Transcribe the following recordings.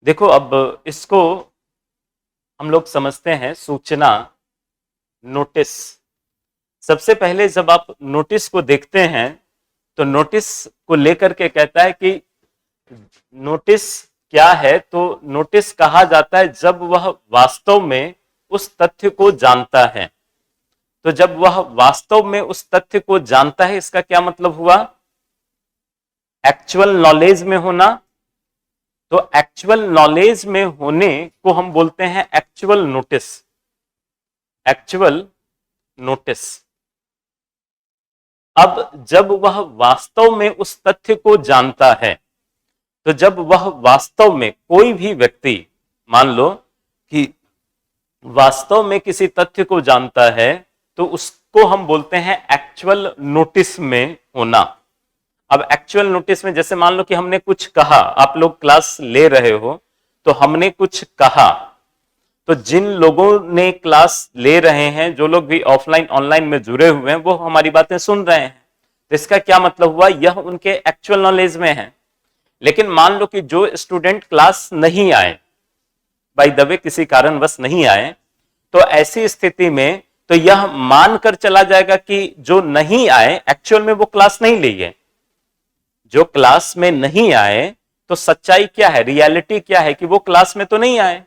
देखो, अब इसको हम लोग समझते हैं सूचना, नोटिस। सबसे पहले जब आप नोटिस को देखते हैं तो नोटिस को लेकर के कहता है कि नोटिस क्या है, तो नोटिस कहा जाता है जब वह वास्तव में उस तथ्य को जानता है। तो जब वह वास्तव में उस तथ्य को जानता है, इसका क्या मतलब हुआ? एक्चुअल नॉलेज में होना। तो एक्चुअल नॉलेज में होने को हम बोलते हैं एक्चुअल नोटिस। Actual notice. अब जब वह वास्तव में उस तथ्य को जानता है, तो जब वह वास्तव में, कोई भी व्यक्ति मान लो कि वास्तव में किसी तथ्य को जानता है, तो उसको हम बोलते हैं एक्चुअल नोटिस में होना। अब एक्चुअल नोटिस में जैसे मान लो कि हमने कुछ कहा, आप लोग क्लास ले रहे हो तो हमने कुछ कहा, तो जिन लोगों ने क्लास ले रहे हैं, जो लोग भी ऑफलाइन ऑनलाइन में जुड़े हुए हैं, वो हमारी बातें सुन रहे हैं। तो इसका क्या मतलब हुआ? यह उनके एक्चुअल नॉलेज में है। लेकिन मान लो कि जो स्टूडेंट क्लास नहीं आए, बाय द वे किसी कारणवश नहीं आए, तो ऐसी स्थिति में तो यह मानकर चला जाएगा कि जो नहीं आए एक्चुअल में वो क्लास नहीं ली है। जो क्लास में नहीं आए, तो सच्चाई क्या है, रियलिटी क्या है कि वो क्लास में तो नहीं आए।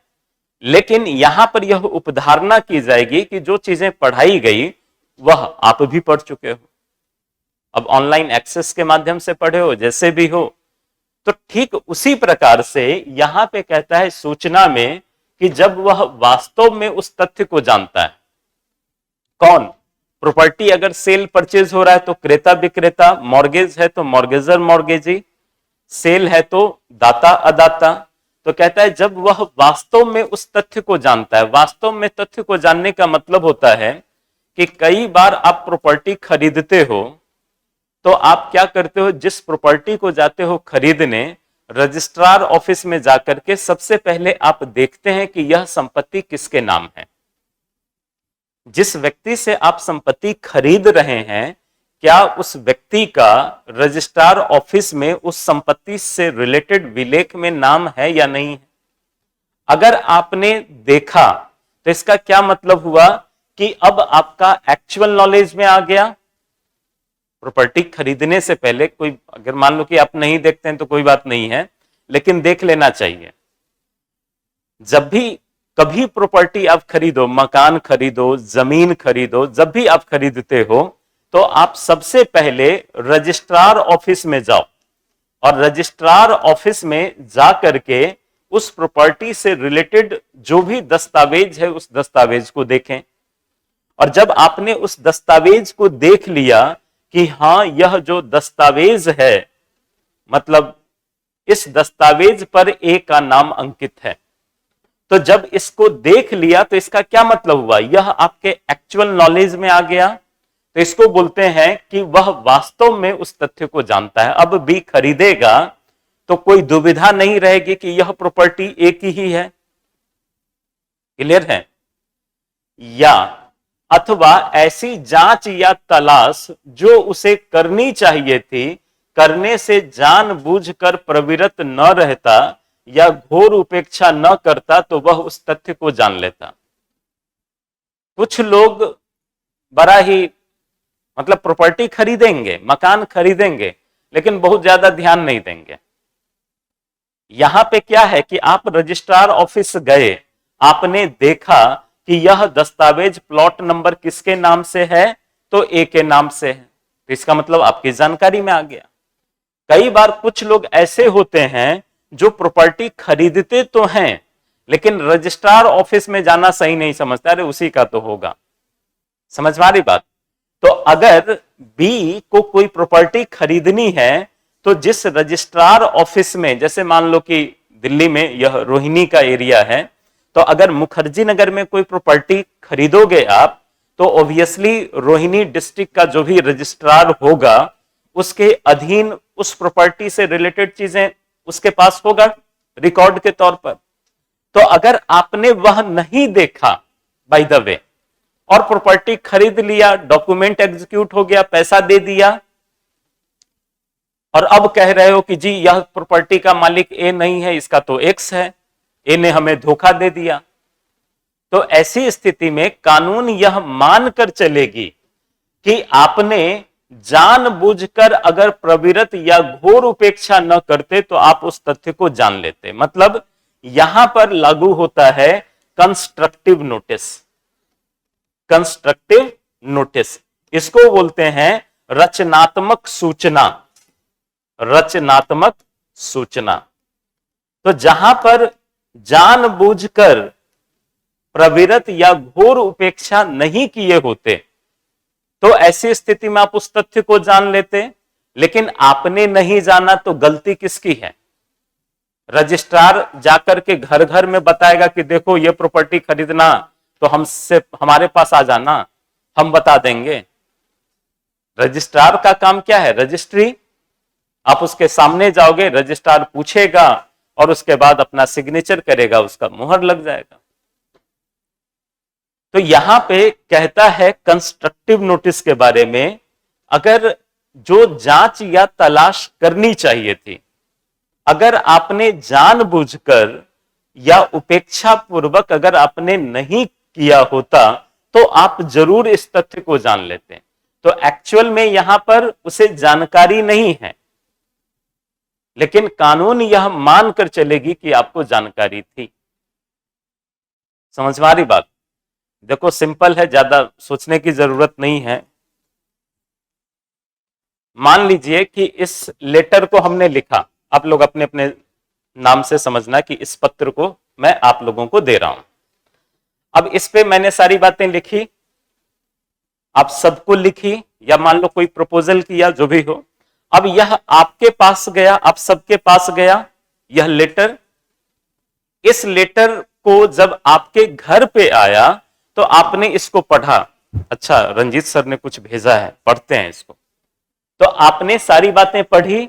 लेकिन यहां पर यह उपधारणा की जाएगी कि जो चीजें पढ़ाई गई वह आप भी पढ़ चुके हो। अब ऑनलाइन एक्सेस के माध्यम से पढ़े हो, जैसे भी हो, तो ठीक उसी प्रकार से यहां पे कहता है सूचना में कि जब वह वास्तव में उस तथ्य को जानता है। कौन? प्रॉपर्टी अगर सेल परचेज हो रहा है तो क्रेता विक्रेता, मॉर्गेज है तो मॉर्गेजर मॉर्गेजी, सेल है तो दाता अदाता। तो कहता है जब वह वास्तव में उस तथ्य को जानता है। वास्तव में तथ्य को जानने का मतलब होता है कि कई बार आप प्रॉपर्टी खरीदते हो, तो आप क्या करते हो, जिस प्रॉपर्टी को जाते हो खरीदने, रजिस्ट्रार ऑफिस में जाकर के सबसे पहले आप देखते हैं कि यह संपत्ति किसके नाम है। जिस व्यक्ति से आप संपत्ति खरीद रहे हैं, क्या उस व्यक्ति का रजिस्ट्रार ऑफिस में उस संपत्ति से रिलेटेड विलेख में नाम है या नहीं है? अगर आपने देखा तो इसका क्या मतलब हुआ कि अब आपका एक्चुअल नॉलेज में आ गया। प्रॉपर्टी खरीदने से पहले कोई, अगर मान लो कि आप नहीं देखते हैं तो कोई बात नहीं है, लेकिन देख लेना चाहिए। जब भी कभी प्रॉपर्टी आप खरीदो, मकान खरीदो, जमीन खरीदो, जब भी आप खरीदते हो, तो आप सबसे पहले रजिस्ट्रार ऑफिस में जाओ और रजिस्ट्रार ऑफिस में जा करके उस प्रॉपर्टी से रिलेटेड जो भी दस्तावेज है उस दस्तावेज को देखें। और जब आपने उस दस्तावेज को देख लिया कि हां यह जो दस्तावेज है, मतलब इस दस्तावेज पर ए का नाम अंकित है, तो जब इसको देख लिया तो इसका क्या मतलब हुआ, यह आपके एक्चुअल नॉलेज में आ गया। तो इसको बोलते हैं कि वह वास्तव में उस तथ्य को जानता है। अब भी खरीदेगा तो कोई दुविधा नहीं रहेगी कि यह प्रॉपर्टी एक ही है। क्लियर है? या अथवा ऐसी जांच या तलाश जो उसे करनी चाहिए थी, करने से जानबूझकर प्रवृत्त न रहता या घोर उपेक्षा न करता, तो वह उस तथ्य को जान लेता। कुछ लोग बड़ा ही, मतलब प्रॉपर्टी खरीदेंगे, मकान खरीदेंगे, लेकिन बहुत ज्यादा ध्यान नहीं देंगे। यहां पे क्या है कि आप रजिस्ट्रार ऑफिस गए, आपने देखा कि यह दस्तावेज प्लॉट नंबर किसके नाम से है, तो ए के नाम से है, तो इसका मतलब आपकी जानकारी में आ गया। कई बार कुछ लोग ऐसे होते हैं जो प्रॉपर्टी खरीदते तो हैं, लेकिन रजिस्ट्रार ऑफिस में जाना सही नहीं समझता, अरे उसी का तो होगा। समझ में आ रही बात? तो अगर बी को कोई प्रॉपर्टी खरीदनी है, तो जिस रजिस्ट्रार ऑफिस में, जैसे मान लो कि दिल्ली में यह रोहिणी का एरिया है, तो अगर मुखर्जी नगर में कोई प्रॉपर्टी खरीदोगे आप, तो ऑब्वियसली रोहिणी डिस्ट्रिक्ट का जो भी रजिस्ट्रार होगा उसके अधीन उस प्रॉपर्टी से रिलेटेड चीजें उसके पास होगा रिकॉर्ड के तौर पर। तो अगर आपने वह नहीं देखा बाय द वे और प्रॉपर्टी खरीद लिया, डॉक्यूमेंट एग्जीक्यूट हो गया, पैसा दे दिया, और अब कह रहे हो कि जी यह प्रॉपर्टी का मालिक ए नहीं है, इसका तो एक्स है, ए ने हमें धोखा दे दिया। तो ऐसी स्थिति में कानून यह मानकर चलेगी कि आपने जानबूझकर अगर प्रविरत या घोर उपेक्षा न करते तो आप उस तथ्य को जान लेते। मतलब यहां पर लागू होता है कंस्ट्रक्टिव नोटिस। कंस्ट्रक्टिव नोटिस इसको बोलते हैं रचनात्मक सूचना। रचनात्मक सूचना। तो जहां पर जानबूझकर प्रविरत या घोर उपेक्षा नहीं किए होते तो ऐसी स्थिति में आप उस तथ्य को जान लेते, लेकिन आपने नहीं जाना तो गलती किसकी है? रजिस्ट्रार जाकर के घर घर में बताएगा कि देखो ये प्रॉपर्टी खरीदना तो हमसे हमारे पास आ जाना, हम बता देंगे। रजिस्ट्रार का काम क्या है? रजिस्ट्री। आप उसके सामने जाओगे, रजिस्ट्रार पूछेगा और उसके बाद अपना सिग्नेचर करेगा, उसका मुहर लग जाएगा। तो यहां पे कहता है कंस्ट्रक्टिव नोटिस के बारे में, अगर जो जांच या तलाश करनी चाहिए थी, अगर आपने जानबूझकर या उपेक्षा पूर्वक अगर आपने नहीं किया होता तो आप जरूर इस तथ्य को जान लेते। तो एक्चुअल में यहां पर उसे जानकारी नहीं है, लेकिन कानून यह मानकर चलेगी कि आपको जानकारी थी। समझ में आ रही बात? देखो सिंपल है, ज्यादा सोचने की जरूरत नहीं है। मान लीजिए कि इस लेटर को हमने लिखा, आप लोग अपने अपने नाम से समझना कि इस पत्र को मैं आप लोगों को दे रहा हूं। अब इस पे मैंने सारी बातें लिखी, आप सबको लिखी, या मान लो कोई प्रपोजल किया, जो भी हो। अब यह आपके पास गया, आप सबके पास गया यह लेटर। इस लेटर को जब आपके घर पे आया तो आपने इसको पढ़ा, अच्छा रंजीत सर ने कुछ भेजा है, पढ़ते हैं इसको। तो आपने सारी बातें पढ़ी,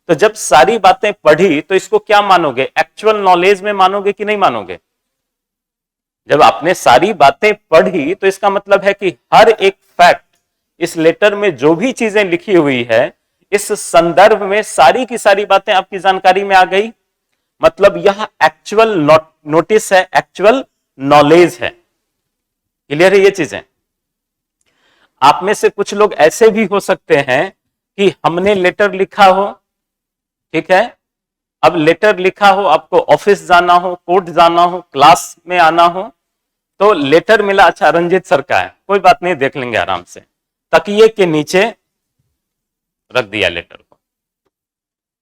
तो जब सारी बातें पढ़ी तो इसको क्या मानोगे? एक्चुअल नॉलेज में मानोगे कि नहीं मानोगे? जब आपने सारी बातें पढ़ी तो इसका मतलब है कि हर एक फैक्ट इस लेटर में जो भी चीजें लिखी हुई है, इस संदर्भ में सारी की सारी बातें आपकी जानकारी में आ गई। मतलब यह एक्चुअल नोटिस है, एक्चुअल नॉलेज है। क्लियर है ये चीजें? आप में से कुछ लोग ऐसे भी हो सकते हैं कि हमने लेटर लिखा हो, ठीक है, अब लेटर लिखा हो, आपको ऑफिस जाना हो, कोर्ट जाना हो, क्लास में आना हो, तो लेटर मिला, अच्छा रंजीत सर का है, कोई बात नहीं देख लेंगे आराम से, तकिए के नीचे रख दिया लेटर को,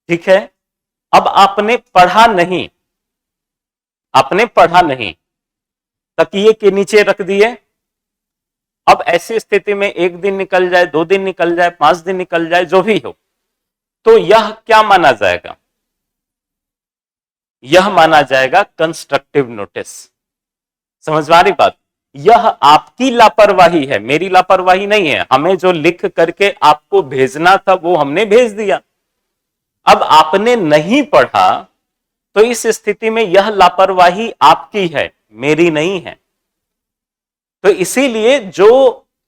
ठीक है। अब आपने पढ़ा नहीं, आपने पढ़ा नहीं, तकिए के नीचे रख दिए। अब ऐसी स्थिति में 1 दिन निकल जाए, 2 दिन निकल जाए, 5 दिन निकल जाए, जो भी हो, तो यह क्या माना जाएगा? यह माना जाएगा कंस्ट्रक्टिव नोटिस। समझ में आ रही बात? यह आपकी लापरवाही है, मेरी लापरवाही नहीं है। हमें जो लिख करके आपको भेजना था वो हमने भेज दिया, अब आपने नहीं पढ़ा, तो इस स्थिति में यह लापरवाही आपकी है, मेरी नहीं है। तो इसीलिए जो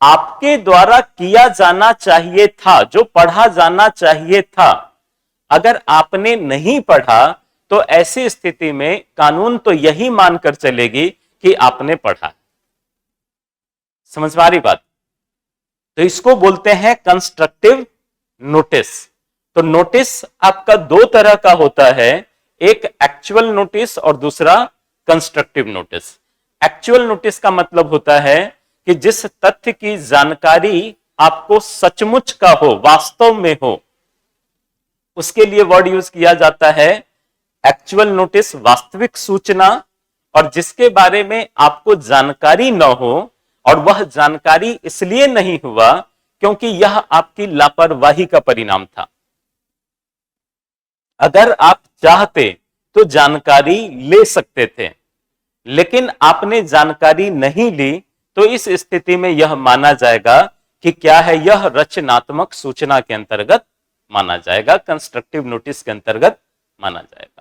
आपके द्वारा किया जाना चाहिए था, जो पढ़ा जाना चाहिए था, अगर आपने नहीं पढ़ा तो ऐसी स्थिति में कानून तो यही मानकर चलेगी कि आपने पढ़ा। समझ में आ रही बात? तो इसको बोलते हैं कंस्ट्रक्टिव नोटिस। तो नोटिस आपका 2 तरह का होता है, एक एक्चुअल नोटिस और दूसरा कंस्ट्रक्टिव नोटिस। एक्चुअल नोटिस का मतलब होता है कि जिस तथ्य की जानकारी आपको सचमुच का हो, वास्तव में हो, उसके लिए वर्ड यूज किया जाता है एक्चुअल नोटिस, वास्तविक सूचना। और जिसके बारे में आपको जानकारी न हो, और वह जानकारी इसलिए नहीं हुआ क्योंकि यह आपकी लापरवाही का परिणाम था। अगर आप चाहते तो जानकारी ले सकते थे, लेकिन आपने जानकारी नहीं ली, तो इस स्थिति में यह माना जाएगा कि क्या है, यह रचनात्मक सूचना के अंतर्गत माना जाएगा, कंस्ट्रक्टिव नोटिस के अंतर्गत माना जाएगा।